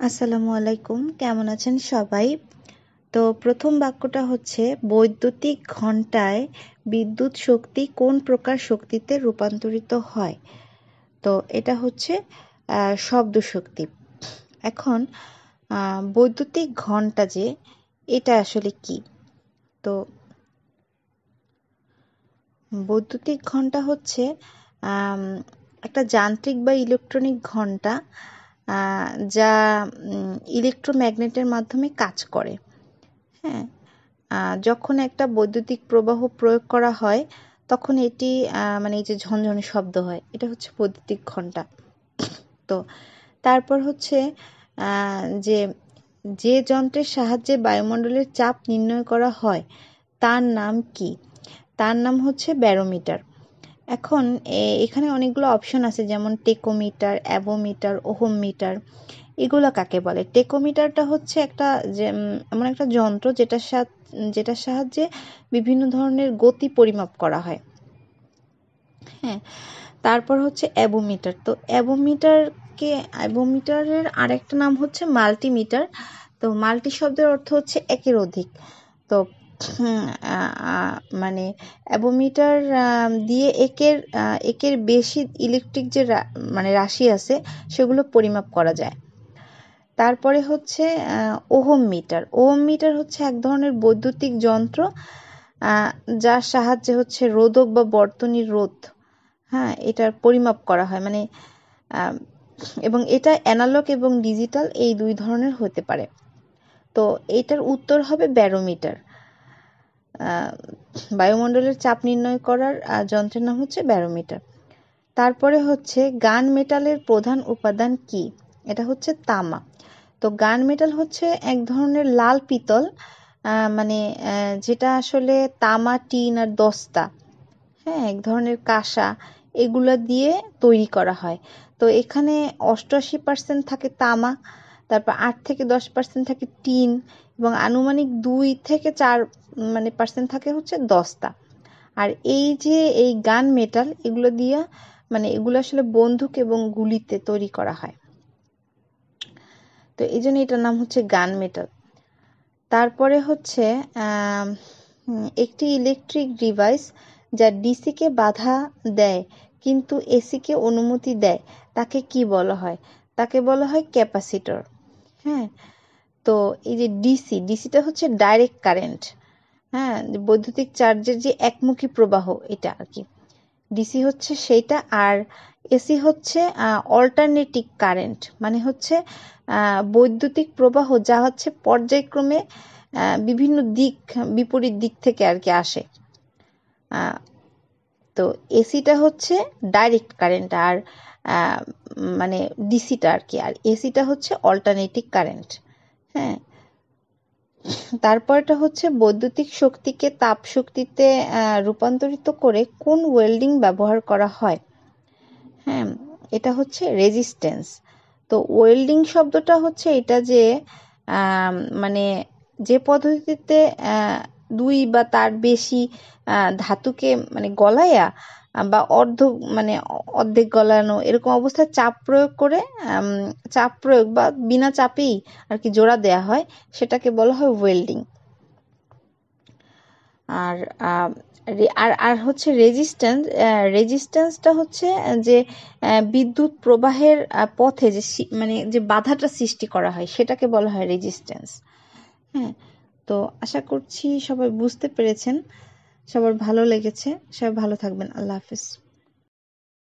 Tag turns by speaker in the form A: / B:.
A: আসসালামু আলাইকুম, কেমন আছেন সবাই? তো প্রথম বাক্যটা হচ্ছে বৈদ্যুতিক ঘণ্টায় বিদ্যুৎ শক্তি কোন প্রকার শক্তিতে রূপান্তরিত হয়? তো এটা হচ্ছে শব্দ শক্তি। এখন বৈদ্যুতিক ঘণ্টা যে এটা আসলে কি? তো বৈদ্যুতিক ঘণ্টা হচ্ছে একটা যান্ত্রিক বা ইলেকট্রনিক ঘণ্টা যা ইলেকট্রোম্যাগনেটের মাধ্যমে কাজ করে। হ্যাঁ, যখন একটা বৈদ্যুতিক প্রবাহ প্রয়োগ করা হয় তখন এটি মানে এই যে ঝনঝনে শব্দ হয়, এটা হচ্ছে বৈদ্যুতিক ঘণ্টা। তো তারপর হচ্ছে যে যে যন্ত্রের সাহায্যে বায়ুমণ্ডলের চাপ নির্ণয় করা হয় তার নাম কি? তার নাম হচ্ছে ব্যারোমিটার। এখন এখানে অনেকগুলো অপশন আছে, যেমন টেকোমিটার, অ্যাভোমিটার, ওহম মিটার। এগুলো কাকে বলে? টেকোমিটারটা হচ্ছে একটা এমন একটা যন্ত্র যেটার সাহায্যে বিভিন্ন ধরনের গতি পরিমাপ করা হয়। হ্যাঁ, তারপর হচ্ছে অ্যাভোমিটার। তো অ্যাভোমিটারের আরেকটা নাম হচ্ছে মাল্টিমিটার। তো মাল্টি শব্দের অর্থ হচ্ছে একের অধিক। তো মানে অ্যাভোমিটার দিয়ে একের বেশি ইলেকট্রিক যে মানে রাশি আছে সেগুলো পরিমাপ করা যায়। তারপরে হচ্ছে ওহম মিটার। ওহম মিটার হচ্ছে এক ধরনের বৈদ্যুতিক যন্ত্র যার সাহায্যে হচ্ছে রোধক বা বর্তনীর রোধ, হ্যাঁ, এটার পরিমাপ করা হয়। মানে এবং এটা অ্যানালগ এবং ডিজিটাল এই দুই ধরনের হতে পারে। তো এটার উত্তর হবে ব্যারোমিটার। বায়ুমণ্ডলের চাপ নির্ণয় করার যন্ত্রের নাম হচ্ছে ব্যারোমিটার। তারপরে হচ্ছে গান মেটালের প্রধান উপাদান কি? এটা হচ্ছে তামা। তো গান মেটাল হচ্ছে এক ধরনের লাল পিতল, মানে যেটা আসলে তামা, টিন আর দস্তা, হ্যাঁ, এক ধরনের কাঁসা, এগুলো দিয়ে তৈরি করা হয়। তো এখানে 88% থাকে তামা, তারপর 8 থেকে 10% থাকে টিন এবং আনুমানিক 2 থেকে 4 মানে % থাকে হচ্ছে দস্তা। আর এই যে এই গান মেটাল, এগুলো দিয়ে মানে এগুলো আসলে বন্দুক এবং গুলিতে তৈরি করা হয়। তো এই জন্য এটার নাম হচ্ছে গান মেটাল। তারপরে হচ্ছে একটি ইলেকট্রিক ডিভাইস যা ডিসিকে বাধা দেয় কিন্তু এসিকে অনুমতি দেয় তাকে কি বলা হয়? তাকে বলা হয় ক্যাপাসিটর। হ্যাঁ, তো এই যে ডিসিটা হচ্ছে ডাইরেক্ট কারেন্ট। হ্যাঁ, বৈদ্যুতিক চার্জের যে একমুখী প্রবাহ, এটা আর কি ডিসি হচ্ছে সেইটা। আর এসি হচ্ছে অল্টারনেটিং কারেন্ট, মানে হচ্ছে বৈদ্যুতিক প্রবাহ যা হচ্ছে পর্যায়ক্রমে বিভিন্ন বিপরীত দিক থেকে আর কি আসে। তো এসিটা হচ্ছে ডাইরেক্ট কারেন্ট, আর মানে ডিসিটা আর কি, আর এসিটা হচ্ছে অল্টারনেটিং কারেন্ট। হ্যাঁ, তারপরটা হচ্ছে বৈদ্যুতিক শক্তিকে তাপ শক্তিতে রূপান্তরিত করে কোন ওয়েল্ডিং ব্যবহার করা হয়? হ্যাঁ, এটা হচ্ছে রেজিস্ট্যান্স। তো ওয়েল্ডিং শব্দটা হচ্ছে এটা যে মানে যে পদ্ধতিতে দুই বা তার বেশি ধাতুকে মানে গলায়া বা অর্ধেক গলানো এরকম অবস্থায় চাপ প্রয়োগ বা বিনা চাপেই আর কি জোড়া দেয়া হয়, সেটাকে বলা হয় ওয়েল্ডিং। আর আর হচ্ছে রেজিস্ট্যান্সটা হচ্ছে যে বিদ্যুৎ প্রবাহের পথে যে মানে যে বাধাটা সৃষ্টি করা হয় সেটাকে বলা হয় রেজিস্ট্যান্স। হ্যাঁ, তো আশা করছি সবাই বুঝতে পেরেছেন, সবার ভালো লেগেছে। সবাই ভালো থাকবেন। আল্লাহ হাফেজ।